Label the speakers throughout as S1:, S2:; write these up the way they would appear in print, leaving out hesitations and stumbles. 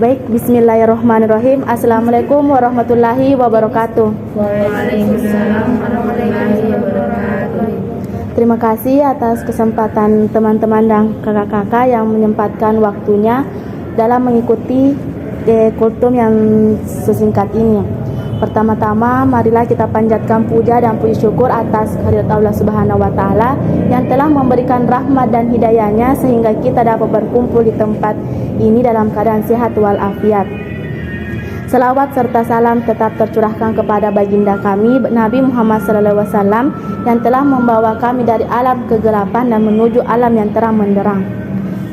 S1: Baik, bismillahirrahmanirrahim. Assalamualaikum warahmatullahi wabarakatuh.
S2: Waalaikumsalam warahmatullahi wabarakatuh.
S1: Terima kasih atas kesempatan teman-teman dan kakak-kakak yang menyempatkan waktunya dalam mengikuti kultum yang sesingkat ini. Pertama-tama, marilah kita panjatkan puja dan puji syukur atas kehadirat Allah Subhanahu wa Ta'ala yang telah memberikan rahmat dan hidayahnya sehingga kita dapat berkumpul di tempat ini dalam keadaan sehat walafiat. Selawat serta salam tetap tercurahkan kepada baginda kami Nabi Muhammad SAW yang telah membawa kami dari alam kegelapan dan menuju alam yang terang menderang.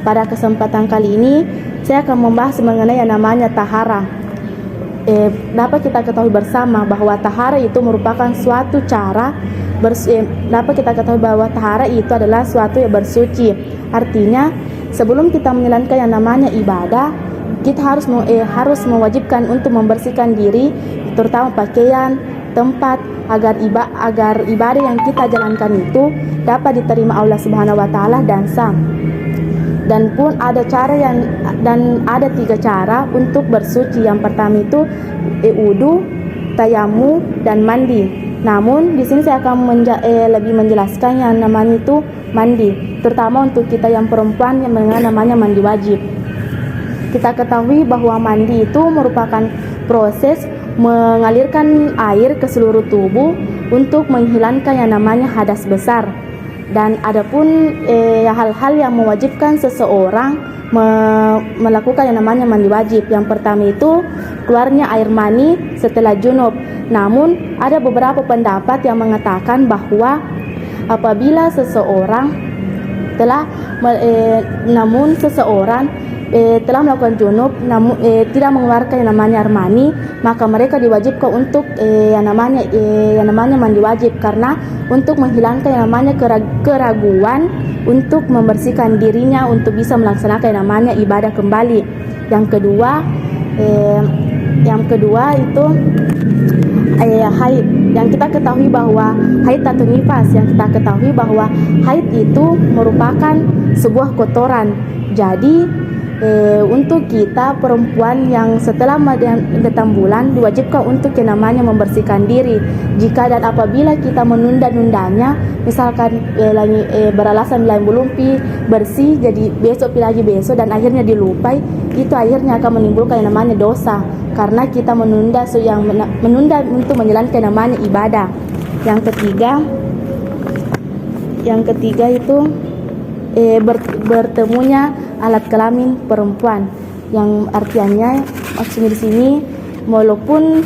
S1: Pada kesempatan kali ini, saya akan membahas mengenai yang namanya tahara. Dapat kita ketahui bersama bahwa tahara itu merupakan suatu cara dapat kita ketahui bahwa tahara itu adalah suatu yang bersuci. Artinya, sebelum kita menjalankan yang namanya ibadah, kita harus mewajibkan untuk membersihkan diri, terutama pakaian, tempat, agar ibadah yang kita jalankan itu dapat diterima Allah Subhanahu wa Ta'ala dan sah. Dan pun ada ada 3 cara untuk bersuci. Yang pertama itu wudu, tayamu, dan mandi. Namun di sini saya akan lebih menjelaskan yang namanya itu mandi, terutama untuk kita yang perempuan yang namanya mandi wajib. Kita ketahui bahwa mandi itu merupakan proses mengalirkan air ke seluruh tubuh untuk menghilangkan yang namanya hadas besar. Dan adapun hal-hal yang mewajibkan seseorang melakukan yang namanya mandi wajib. Yang pertama itu keluarnya air mani setelah junub. Namun ada beberapa pendapat yang mengatakan bahwa apabila seseorang telah telah melakukan junub namun tidak mengeluarkan yang namanya air mani, maka mereka diwajibkan untuk yang namanya mandi wajib, karena untuk menghilangkan yang namanya keraguan untuk membersihkan dirinya untuk bisa melaksanakan yang namanya ibadah kembali. Yang kedua itu haid. Yang kita ketahui bahwa haid atau nifas, yang kita ketahui bahwa haid itu merupakan sebuah kotoran. Jadi untuk kita perempuan yang setelah datang bulan diwajibkan untuk yang namanya membersihkan diri. Jika dan apabila kita menunda-nundanya, misalkan beralasan lain belum bersih, jadi besok lagi besok dan akhirnya dilupai, itu akhirnya akan menimbulkan yang namanya dosa, karena kita menunda untuk menjalankan yang namanya ibadah. Yang ketiga itu bertemunya alat kelamin perempuan, yang artinya maksudnya di sini walaupun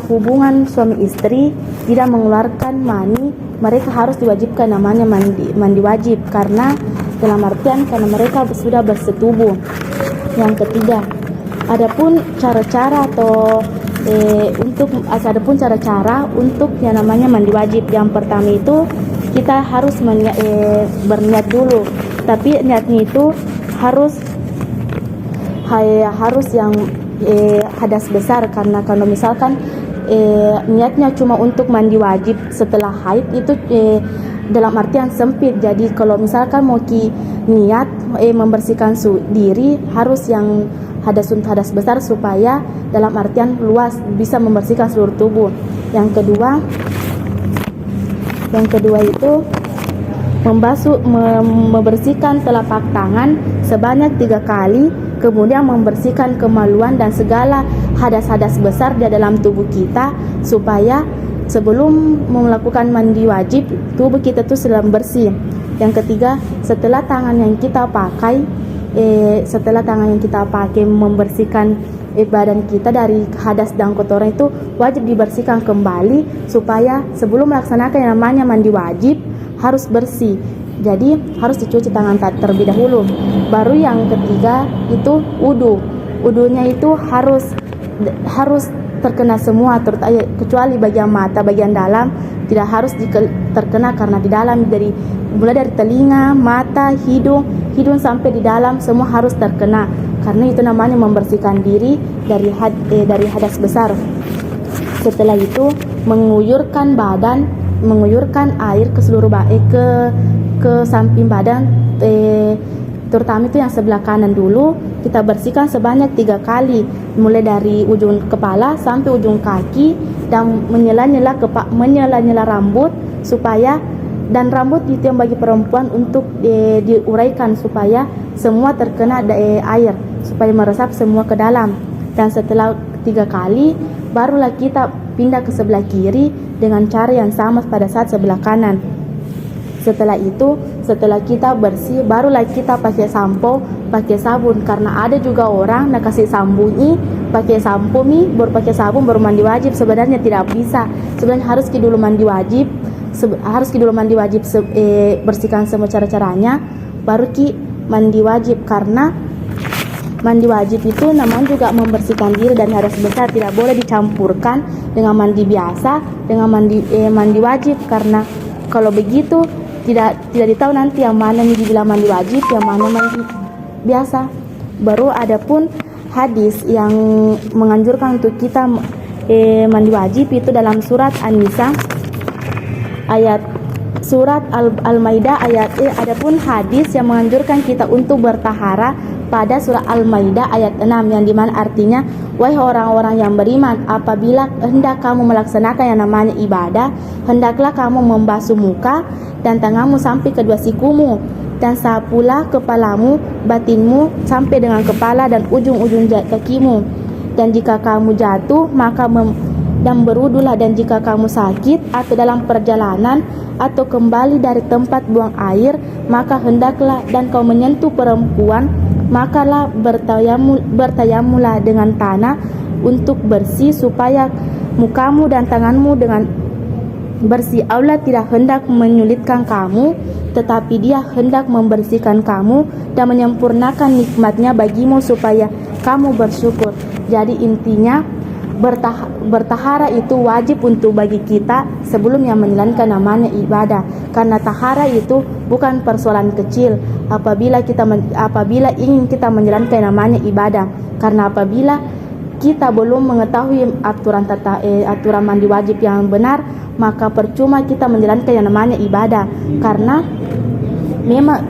S1: hubungan suami istri tidak mengeluarkan mani, mereka harus diwajibkan namanya mandi wajib, karena dalam artian karena mereka sudah bersetubuh. Yang ketiga, adapun cara-cara untuk yang namanya mandi wajib. Yang pertama itu kita harus berniat dulu, tapi niatnya itu harus yang hadas besar, karena kalau misalkan niatnya cuma untuk mandi wajib setelah haid itu dalam artian sempit. Jadi kalau misalkan mau niat membersihkan diri, harus yang hadas besar supaya dalam artian luas bisa membersihkan seluruh tubuh. Yang kedua itu membersihkan telapak tangan sebanyak 3 kali, kemudian membersihkan kemaluan dan segala hadas-hadas besar di dalam tubuh kita, supaya sebelum melakukan mandi wajib tubuh kita tuh sedang bersih. Yang ketiga, setelah tangan yang kita pakai membersihkan badan kita dari hadas dan kotoran itu wajib dibersihkan kembali, supaya sebelum melaksanakan yang namanya mandi wajib harus bersih. Jadi harus dicuci tangan terlebih dahulu. Baru yang ketiga itu wudunya itu harus terkena semua, kecuali bagian mata, bagian dalam tidak harus terkena, karena di dalam mulai dari telinga, mata, hidung sampai di dalam semua harus terkena, karena itu namanya membersihkan diri dari hadas besar. Setelah itu menguyurkan air ke seluruh ke samping badan terutama itu yang sebelah kanan dulu kita bersihkan sebanyak 3 kali, mulai dari ujung kepala sampai ujung kaki, dan menyela-nyela rambut supaya, dan rambut itu yang bagi perempuan untuk diuraikan supaya semua terkena air, supaya meresap semua ke dalam. Dan setelah 3 kali barulah kita pindah ke sebelah kiri dengan cara yang sama pada saat sebelah kanan. Setelah itu, setelah kita bersih, barulah kita pakai sampo, pakai sabun. Karena ada juga orang nak kasih sambunyi, pakai sampo baru pakai sabun baru mandi wajib. Sebenarnya tidak bisa. Sebenarnya harus dulu mandi wajib, bersihkan semua cara-caranya, baru mandi wajib. Karena mandi wajib itu namanya juga membersihkan diri dan harus besar, tidak boleh dicampurkan dengan mandi biasa dengan mandi wajib. Karena kalau begitu tidak ditahu nanti yang mana nih dibilang mandi wajib, yang mana mandi biasa. Baru adapun hadis yang menganjurkan untuk kita mandi wajib itu dalam surat An-Nisa ayat surat Al-Maidah ayat adapun hadis yang menganjurkan kita untuk bertahara pada surah Al-Maidah ayat 6, yang dimana artinya, wahai orang-orang yang beriman, apabila hendak kamu melaksanakan yang namanya ibadah, hendaklah kamu membasuh muka dan tanganmu sampai kedua sikumu, dan sapulah kepalamu, batinmu sampai dengan kepala dan ujung-ujung kakimu. Dan jika kamu jatuh maka dan berwudulah, dan jika kamu sakit atau dalam perjalanan atau kembali dari tempat buang air, maka hendaklah, dan kau menyentuh perempuan, makalah bertayamulah dengan tanah untuk bersih supaya mukamu dan tanganmu dengan bersih. Allah tidak hendak menyulitkan kamu, tetapi Dia hendak membersihkan kamu dan menyempurnakan nikmatnya bagimu supaya kamu bersyukur. Jadi intinya bertahara itu wajib untuk bagi kita sebelum yang menjalankan namanya ibadah. Karena tahara itu bukan persoalan kecil apabila ingin kita menjalankan namanya ibadah. Karena apabila kita belum mengetahui aturan mandi wajib yang benar, maka percuma kita menjalankan yang namanya ibadah. Karena memang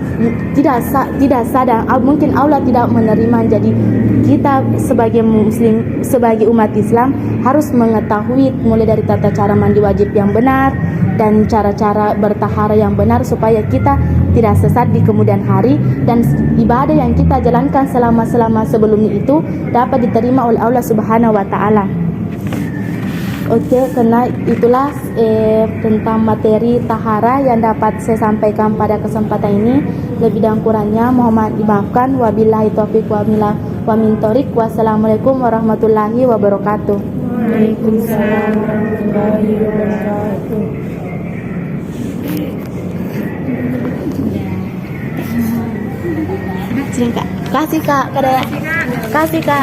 S1: tidak sadar, mungkin Allah tidak menerima. Jadi kita sebagai muslim, sebagai umat Islam harus mengetahui mulai dari tata cara mandi wajib yang benar dan cara-cara bertahara yang benar supaya kita tidak sesat di kemudian hari, dan ibadah yang kita jalankan selama sebelumnya itu dapat diterima oleh Allah Subhanahu wa taala. Oke, karena itulah tentang materi tahara yang dapat saya sampaikan pada kesempatan ini. Lebih dan kurangnya mohon dimaafkan. Wabillahi taufiq wa min thoriq. Wassalamualaikum warahmatullahi wabarakatuh.
S2: Waalaikumsalam warahmatullahi wabarakatuh.
S1: Sini Kak, kasih Kak, kasih Kak.